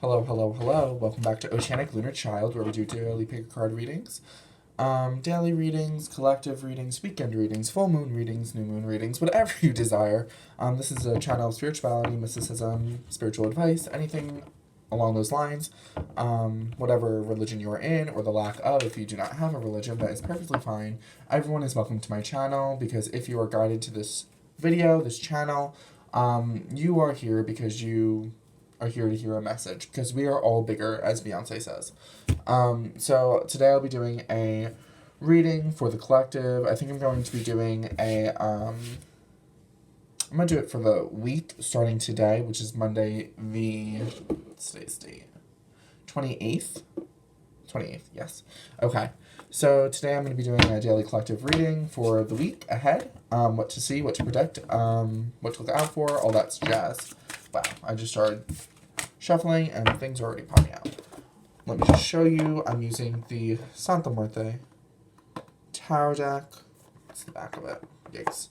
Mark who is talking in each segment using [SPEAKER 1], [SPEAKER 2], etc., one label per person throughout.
[SPEAKER 1] Hello, hello, hello. Welcome back to Oceanic Lunar Child, where we do daily pick a card readings. Daily readings, collective readings, weekend readings, full moon readings, new moon readings, whatever you desire. This is a channel of spirituality, mysticism, spiritual advice, anything along those lines. Whatever religion you are in, or the lack of, if you do not have a religion, that is perfectly fine. Everyone is welcome to my channel, because if you are guided to this video, this channel, you are here because you are here to hear a message, because we are all bigger, as Beyonce says. So today I'll be doing a reading for the collective. I think I'm going to be doing I'm going to do it for the week starting today, which is Monday today's date, 28th? 28th, yes. Okay, so today I'm going to be doing a daily collective reading for the week ahead. What to see, what to predict, what to look out for, all that jazz. Wow, I just started shuffling and things are already popping out. Let me just show you. I'm using the Santa Muerte tarot deck. That's the back of it. Yikes.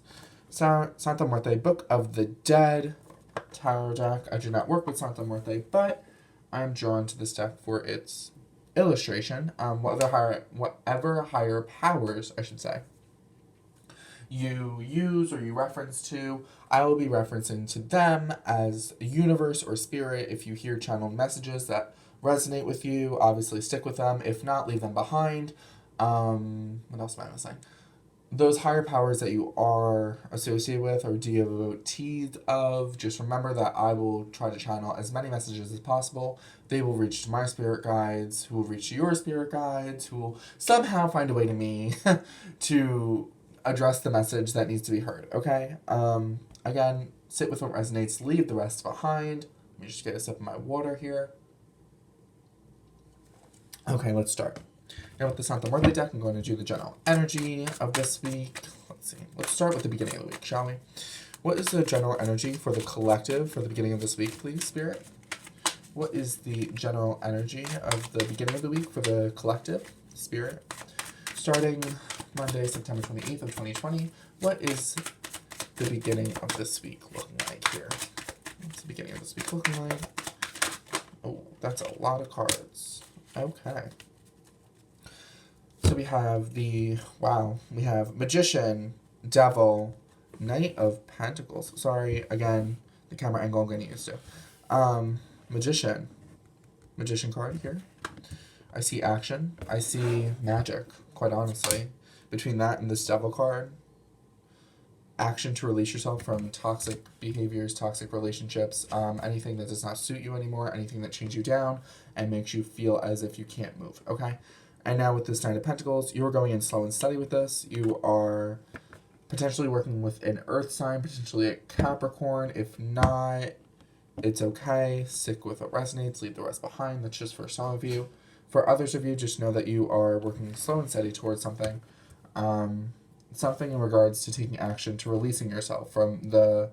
[SPEAKER 1] Santa Muerte Book of the Dead tarot deck. I do not work with Santa Muerte, but I'm drawn to this deck for its illustration. Whatever higher powers, I should say, you use or you reference to, I will be referencing to them as a universe or spirit. If you hear channeled messages that resonate with you, obviously stick with them. If not, leave them behind. What else am I missing? Those higher powers that you are associated with or devotees of, just remember that I will try to channel as many messages as possible. They will reach to my spirit guides, who will reach to your spirit guides, who will somehow find a way to me to address the message that needs to be heard, okay? Again, sit with what resonates, leave the rest behind. Let me just get a sip of my water here. Okay, let's start. Now with the Santa Muerte deck, I'm going to do the general energy of this week. Let's see. Let's start with the beginning of the week, shall we? What is the general energy for the collective for the beginning of this week, please, Spirit? What is the general energy of the beginning of the week for the collective, Spirit? Starting Monday, September 28th of 2020, what is the beginning of this week looking like here? What's the beginning of this week looking like? Oh, that's a lot of cards. Okay. So we have we have Magician, Devil, Knight of Pentacles. Sorry, again, the camera angle I'm getting used to. Magician card here. I see action. I see magic, quite honestly. Between that and this Devil card, action to release yourself from toxic behaviors, toxic relationships, anything that does not suit you anymore, anything that chains you down and makes you feel as if you can't move, okay? And now with this Knight of Pentacles, you are going in slow and steady with this. You are potentially working with an earth sign, potentially a Capricorn. If not, it's okay. Stick with what resonates, leave the rest behind. That's just for some of you. For others of you, just know that you are working slow and steady towards something. Something in regards to taking action, to releasing yourself from the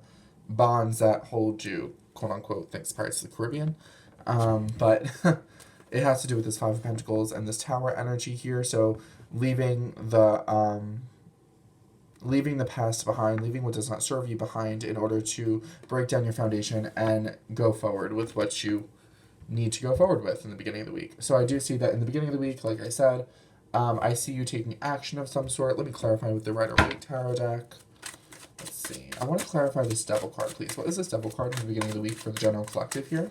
[SPEAKER 1] bonds that hold you, quote unquote, thanks Pirates of the Caribbean. But it has to do with this Five of Pentacles and this Tower energy here. So leaving the past behind, leaving what does not serve you behind in order to break down your foundation and go forward with what you need to go forward with in the beginning of the week. So I do see that in the beginning of the week, like I said, I see you taking action of some sort. Let me clarify with the Rider-Waite tarot deck. Let's see. I want to clarify this Devil card, please. What is this Devil card in the beginning of the week for the general collective here?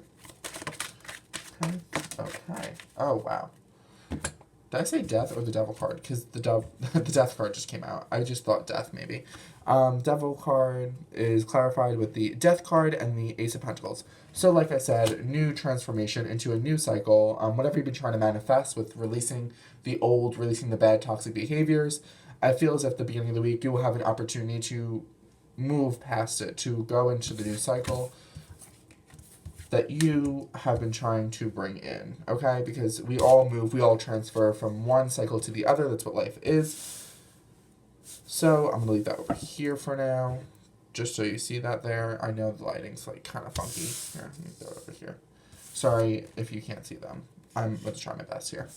[SPEAKER 1] Okay. Okay. Oh, wow. Did I say death or the Devil card? Because the death card just came out. I just thought death, maybe. Devil card is clarified with the Death card and the Ace of Pentacles. So, like I said, new transformation into a new cycle. Whatever you've been trying to manifest with releasing the old, releasing the bad, toxic behaviors, I feel as if at the beginning of the week you will have an opportunity to move past it, to go into the new cycle that you have been trying to bring in, okay? Because we all move, we all transfer from one cycle to the other. That's what life is. So I'm going to leave that over here for now, just so you see that there. I know the lighting's like kind of funky. Here, let me throw it over here. Sorry if you can't see them. I'm going to try my best here.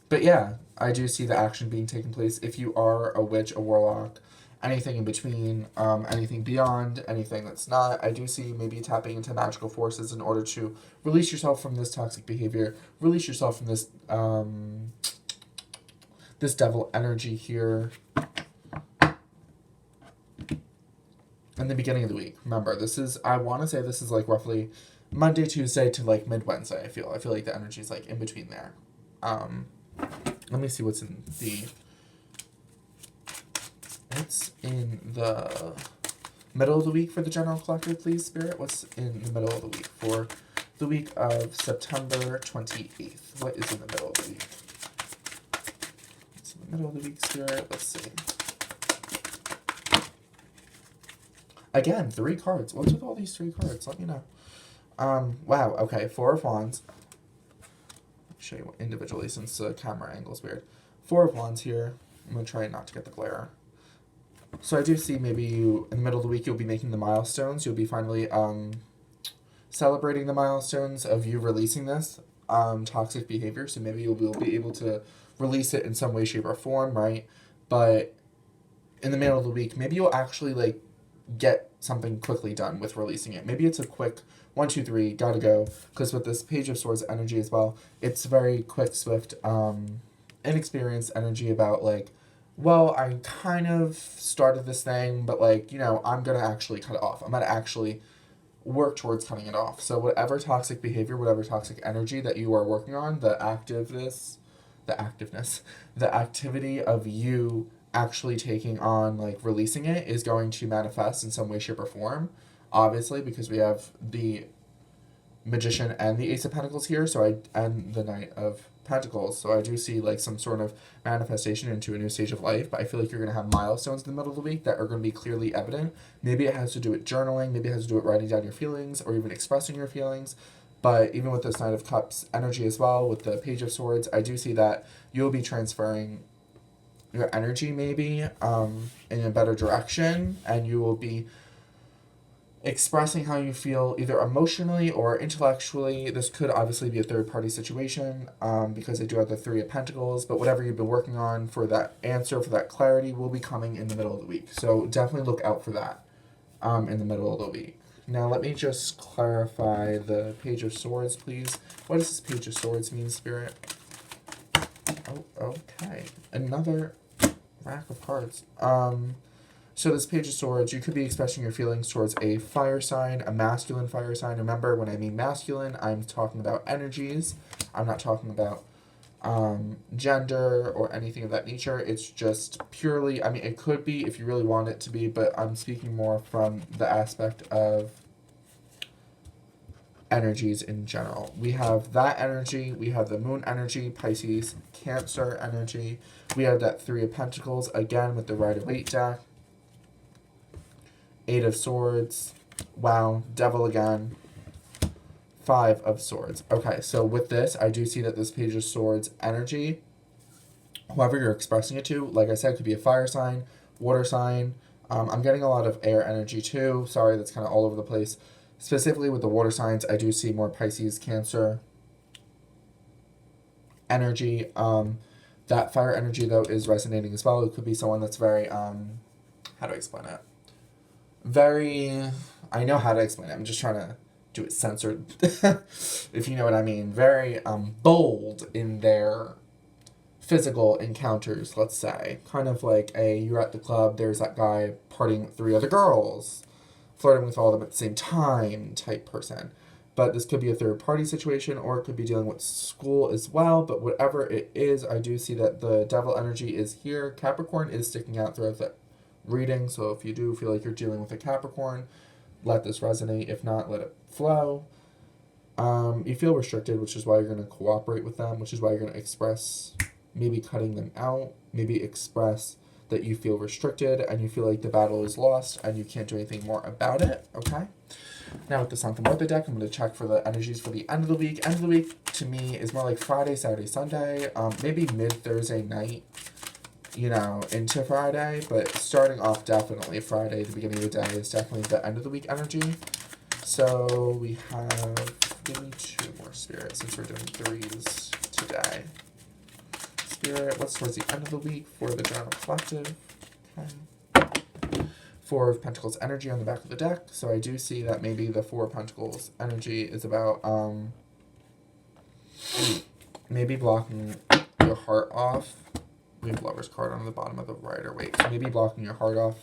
[SPEAKER 1] But yeah, I do see the action being taken place. If you are a witch, a warlock, anything in between, anything beyond, anything that's not. I do see maybe tapping into magical forces in order to release yourself from this toxic behavior, release yourself from this this devil energy here. In the beginning of the week. Remember, this is, I want to say this is like roughly Monday, Tuesday to like mid-Wednesday, I feel like the energy is like in between there. Let me see what's in the... What's in the middle of the week for the general collective, please, Spirit? What's in the middle of the week for the week of September 28th? What is in the middle of the week? What's in the middle of the week, Spirit? Let's see. Again, 3 cards. What's with all these 3 cards? Let me know. Wow, okay. 4 of Wands. I'll show you individually since the camera angle's weird. 4 of Wands here. I'm going to try not to get the glare. So I do see maybe you, in the middle of the week, you'll be making the milestones. You'll be finally celebrating the milestones of you releasing this toxic behavior. So maybe you'll be able to release it in some way, shape, or form, right? But in the middle of the week, maybe you'll actually, like, get something quickly done with releasing it. Maybe it's a quick 1, 2, 3, gotta go. Because with this Page of Swords energy as well, it's very quick, swift, inexperienced energy about, like, well, I kind of started this thing, but, like, you know, I'm gonna actually cut it off. I'm gonna actually work towards cutting it off. So whatever toxic behavior, whatever toxic energy that you are working on, the activity of you actually taking on, like, releasing it is going to manifest in some way, shape, or form, obviously, because we have the Magician and the Ace of Pentacles here, and the Knight of Pentacles, so I do see, like, some sort of manifestation into a new stage of life, but I feel like you're going to have milestones in the middle of the week that are going to be clearly evident. Maybe it has to do with journaling, maybe it has to do with writing down your feelings, or even expressing your feelings, but even with this Knight of Cups energy as well, with the Page of Swords, I do see that you'll be transferring your energy maybe in a better direction, and you will be expressing how you feel either emotionally or intellectually. This could obviously be a third-party situation because they do have the 3 of Pentacles, but whatever you've been working on for that answer, for that clarity, will be coming in the middle of the week. So definitely look out for that in the middle of the week. Now let me just clarify the Page of Swords, please. What does this Page of Swords mean, Spirit? Oh, okay. Another rack of cards. So this Page of Swords, you could be expressing your feelings towards a fire sign, a masculine fire sign. Remember, when I mean masculine, I'm talking about energies. I'm not talking about gender or anything of that nature. It's just purely, I mean, it could be if you really want it to be, but I'm speaking more from the aspect of energies in general. We have that energy, we have the moon energy, Pisces, Cancer energy, we have that 3 of Pentacles, again with the Rider-Waite deck, 8 of Swords, wow, Devil again, 5 of Swords. Okay, so with this, I do see that this Page of Swords energy, whoever you're expressing it to, like I said, could be a fire sign, water sign, I'm getting a lot of air energy too, sorry, that's kind of all over the place. Specifically with the water signs, I do see more Pisces, Cancer energy. That fire energy, though, is resonating as well. It could be someone that's very, how do I explain it? I know how to explain it. I'm just trying to do it censored, if you know what I mean. Very bold in their physical encounters, let's say. Kind of like you're at the club, there's that guy partying with 3 other girls, flirting with all of them at the same time type person. But this could be a third-party situation, or it could be dealing with school as well. But whatever it is, I do see that the devil energy is here. Capricorn is sticking out throughout the reading, so if you do feel like you're dealing with a Capricorn, let this resonate. If not, let it flow. You feel restricted, which is why you're going to cooperate with them, which is why you're going to express maybe cutting them out, maybe express that you feel restricted and you feel like the battle is lost and you can't do anything more about it, okay? Now with the Sun, the Muerte deck, I'm going to check for the energies for the end of the week. End of the week, to me, is more like Friday, Saturday, Sunday, maybe mid-Thursday night, you know, into Friday, but starting off definitely Friday, the beginning of the day, is definitely the end of the week energy. So we have, give me 2 more spirits since we're doing 3s today. Spirit, what's towards the end of the week for the general collective? Okay. Four of Pentacles energy on the back of the deck. So I do see that maybe the Four of Pentacles energy is about maybe blocking your heart off. We have Lover's card on the bottom of the Rider Waite. So maybe blocking your heart off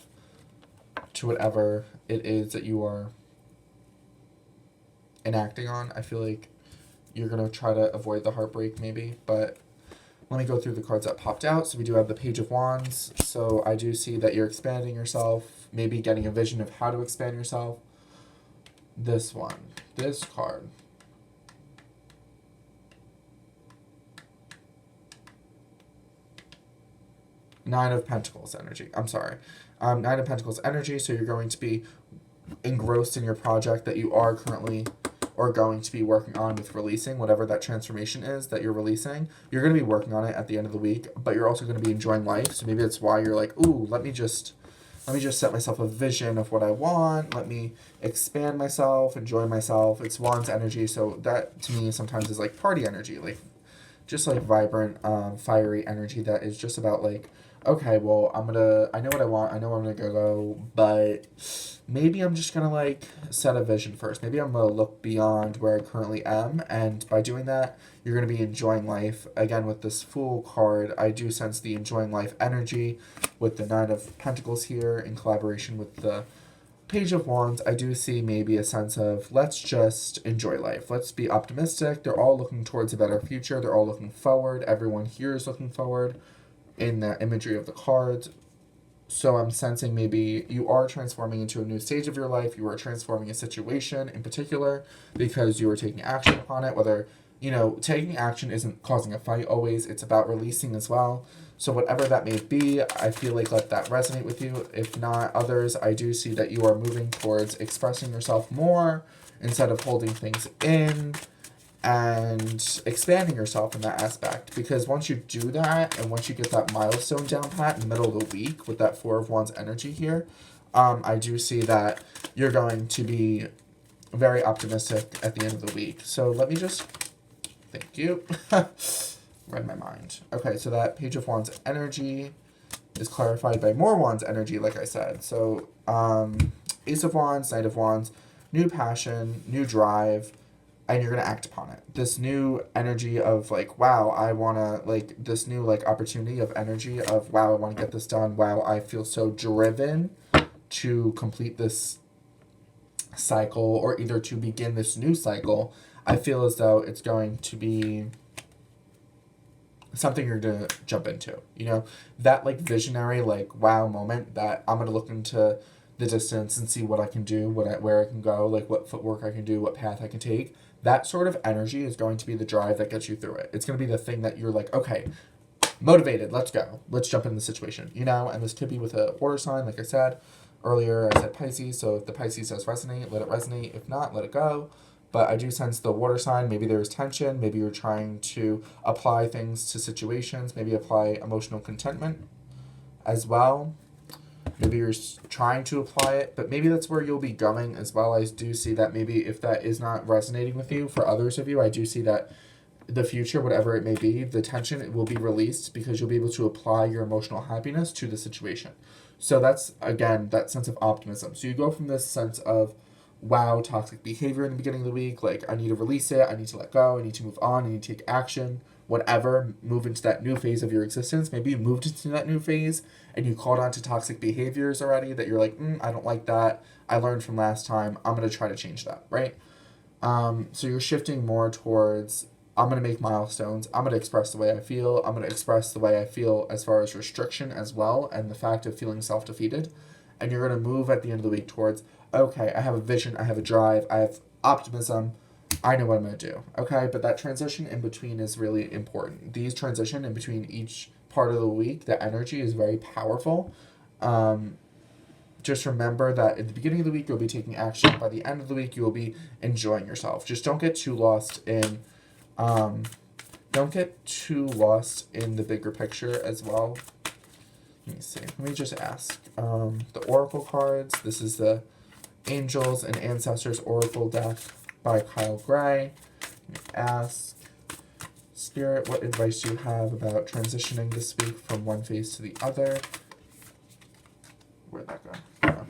[SPEAKER 1] to whatever it is that you are enacting on. I feel like you're going to try to avoid the heartbreak maybe, but let me go through the cards that popped out. So we do have the Page of Wands. So I do see that you're expanding yourself, maybe getting a vision of how to expand yourself. This one, this card. Nine of Pentacles energy. I'm sorry. Nine of Pentacles energy. So you're going to be engrossed in your project that you are currently or going to be working on with releasing, whatever that transformation is that you're releasing. You're going to be working on it at the end of the week, but you're also going to be enjoying life. So maybe that's why you're like, ooh, let me just set myself a vision of what I want. Let me expand myself, enjoy myself. It's Wands energy. So that to me sometimes is like party energy, like just like vibrant, fiery energy that is just about like, okay, well, I know what I want, I know where I'm gonna go, but maybe I'm just gonna like set a vision first. Maybe I'm gonna look beyond where I currently am, and by doing that, you're gonna be enjoying life. Again, with this Fool card, I do sense the enjoying life energy with the Nine of Pentacles here in collaboration with the Page of Wands. I do see maybe a sense of let's just enjoy life. Let's be optimistic. They're all looking towards a better future. They're all looking forward. Everyone here is looking forward in that imagery of the cards. So I'm sensing maybe you are transforming into a new stage of your life. You are transforming a situation in particular because you are taking action upon it. Whether, you know, taking action isn't causing a fight always. It's about releasing as well. So whatever that may be, I feel like let that resonate with you. If not others, I do see that you are moving towards expressing yourself more instead of holding things in and expanding yourself in that aspect. Because once you do that and once you get that milestone down pat in the middle of the week with that Four of Wands energy here, I do see that you're going to be very optimistic at the end of the week. So let me just, thank you. Read my mind. Okay, so that Page of Wands energy is clarified by more Wands energy, like I said. So Ace of Wands, Knight of Wands, new passion, new drive, and you're going to act upon it. This new energy of like, wow, I want to, like, this new like opportunity of energy of, wow, I want to get this done. Wow, I feel so driven to complete this cycle or either to begin this new cycle. I feel as though it's going to be something you're going to jump into, you know, that like visionary, like wow moment that I'm going to look into the distance and see what I can do, where I can go, like what footwork I can do, what path I can take. That sort of energy is going to be the drive that gets you through it. It's going to be the thing that you're like, okay, motivated, let's go. Let's jump in the situation, you know, and this could be with a water sign. Like I said earlier, I said Pisces. So if the Pisces does resonate, let it resonate. If not, let it go. But I do sense the water sign, maybe there's tension. Maybe you're trying to apply things to situations. Maybe apply emotional contentment as well. Maybe you're trying to apply it, but maybe that's where you'll be going as well. I do see that maybe if that is not resonating with you, for others of you, I do see that the future, whatever it may be, the tension will be released because you'll be able to apply your emotional happiness to the situation. So that's, again, that sense of optimism. So you go from this sense of, wow, toxic behavior in the beginning of the week, like I need to release it, I need to let go, I need to move on, I need to take action, whatever, move into that new phase of your existence. Maybe you moved into that new phase and you called on to toxic behaviors already that you're like, I don't like that. I learned from last time. I'm going to try to change that, right? So you're shifting more towards, I'm going to make milestones. I'm going to express the way I feel. I'm going to express the way I feel as far as restriction as well and the fact of feeling self-defeated. And you're going to move at the end of the week towards, okay, I have a vision, I have a drive, I have optimism, I know what I'm going to do, okay? But that transition in between is really important. These transition in between each part of the week, the energy is very powerful. Just remember that at the beginning of the week, you'll be taking action. By the end of the week, you will be enjoying yourself. Just don't get too lost in, the bigger picture as well. Let me see. Let me just ask. The Oracle cards. This is the Angels and Ancestors Oracle deck by Kyle Gray. Let me ask, Spirit, what advice do you have about transitioning this week from one phase to the other? Where'd that go? Oh, okay.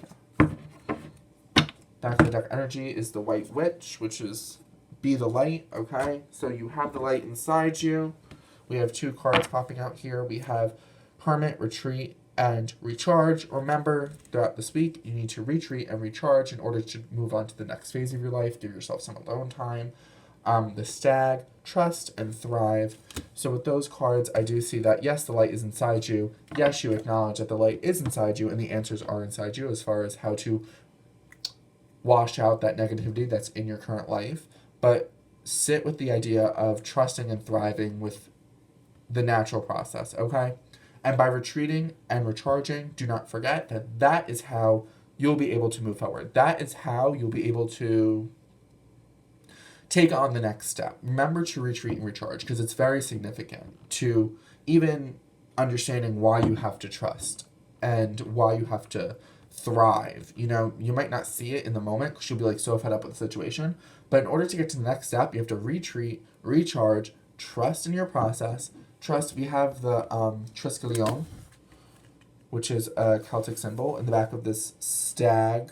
[SPEAKER 1] Back of the deck energy is the White Witch, which is be the light, okay? So you have the light inside you. We have 2 cards popping out here. We have Hermit, Retreat, and Recharge. Remember, throughout this week, you need to retreat and recharge in order to move on to the next phase of your life. Give yourself some alone time. The Stag, Trust, and Thrive. So with those cards, I do see that, yes, the light is inside you. Yes, you acknowledge that the light is inside you, and the answers are inside you as far as how to wash out that negativity that's in your current life. But sit with the idea of trusting and thriving with the natural process, okay? And by retreating and recharging, do not forget that that is how you'll be able to move forward. That is how you'll be able to take on the next step. Remember to retreat and recharge, because it's very significant to even understanding why you have to trust and why you have to thrive. You know, you might not see it in the moment because you'll be like so fed up with the situation. But in order to get to the next step, you have to retreat, recharge, trust in your process. Trust, we have the Triskelion, which is a Celtic symbol in the back of this stag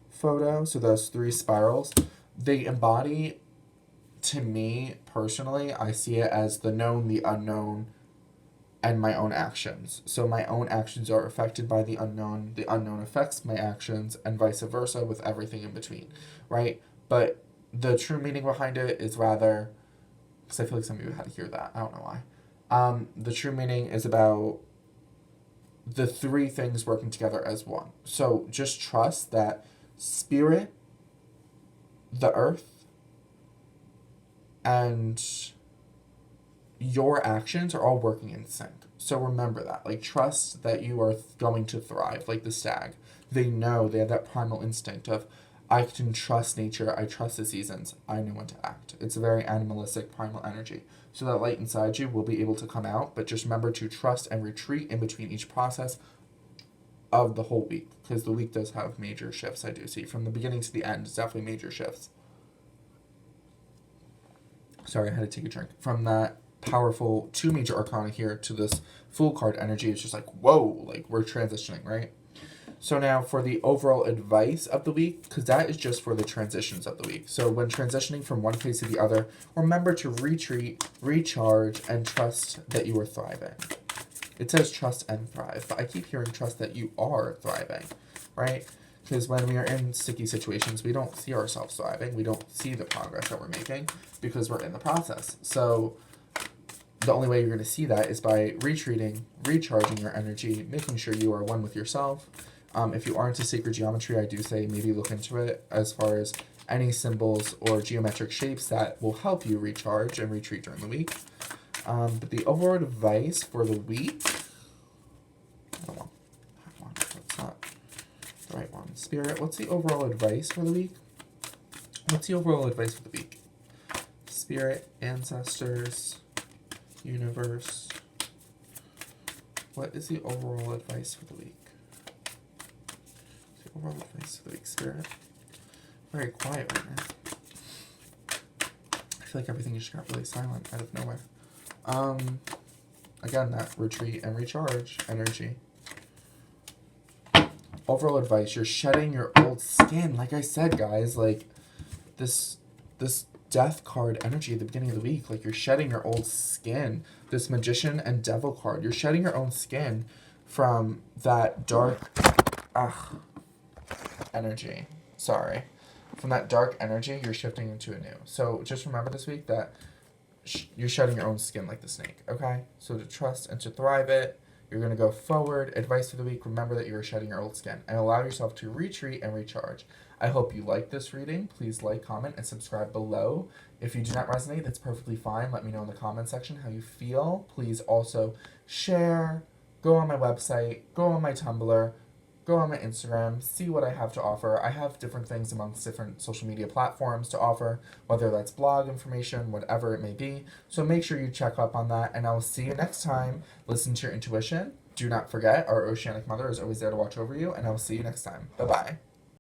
[SPEAKER 1] photo. So those 3 spirals, they embody, to me personally, I see it as the known, the unknown, and my own actions. So my own actions are affected by the unknown affects my actions, and vice versa with everything in between, right? But the true meaning behind it is rather, because I feel like some of you had to hear that, I don't know why. The true meaning is about the 3 things working together as one. So just trust that spirit, the earth, and your actions are all working in sync. So remember that. Like, trust that you are going to thrive, like the stag. They know, they have that primal instinct of, I can trust nature, I trust the seasons, I know when to act. It's a very animalistic, primal energy. So that light inside you will be able to come out, but just remember to trust and retreat in between each process of the whole week, because the week does have major shifts, I do see. From the beginning to the end, it's definitely major shifts. Sorry, I had to take a drink. From that powerful 2 major arcana here to this Fool card energy, it's just like, whoa, like we're transitioning, right? So now for the overall advice of the week, because that is just for the transitions of the week. So when transitioning from one phase to the other, remember to retreat, recharge, and trust that you are thriving. It says trust and thrive, but I keep hearing trust that you are thriving, right? Because when we are in sticky situations, we don't see ourselves thriving. We don't see the progress that we're making because we're in the process. So the only way you're going to see that is by retreating, recharging your energy, making sure you are one with yourself. If you are into sacred geometry, I do say maybe look into it as far as any symbols or geometric shapes that will help you recharge and retreat during the week. But the overall advice for the week, I don't want that one, that's not the right one. Spirit, what's the overall advice for the week? What's the overall advice for the week? Spirit, ancestors, universe. What is the overall advice for the week? The overall advice for the week, Spirit. Very quiet right now. I feel like everything just got really silent out of nowhere. Again, that retreat and recharge energy. Overall advice, you're shedding your old skin. Like I said, guys, like this death card energy at the beginning of the week, like you're shedding your old skin. This magician and devil card, you're shedding your own skin from that dark energy. Sorry. From that dark energy, you're shifting into a new. So just remember this week that you're shedding your own skin like the snake, okay? So to trust and to thrive it, you're going to go forward. Advice for the week, remember that you are shedding your old skin and allow yourself to retreat and recharge. I hope you like this reading. Please like, comment, and subscribe below. If you do not resonate, that's perfectly fine. Let me know in the comment section how you feel. Please also share, go on my website, go on my Tumblr, go on my Instagram, see what I have to offer. I have different things amongst different social media platforms to offer, whether that's blog information, whatever it may be. So make sure you check up on that, and I will see you next time. Listen to your intuition. Do not forget, our Oceanic Mother is always there to watch over you, and I will see you next time. Bye-bye.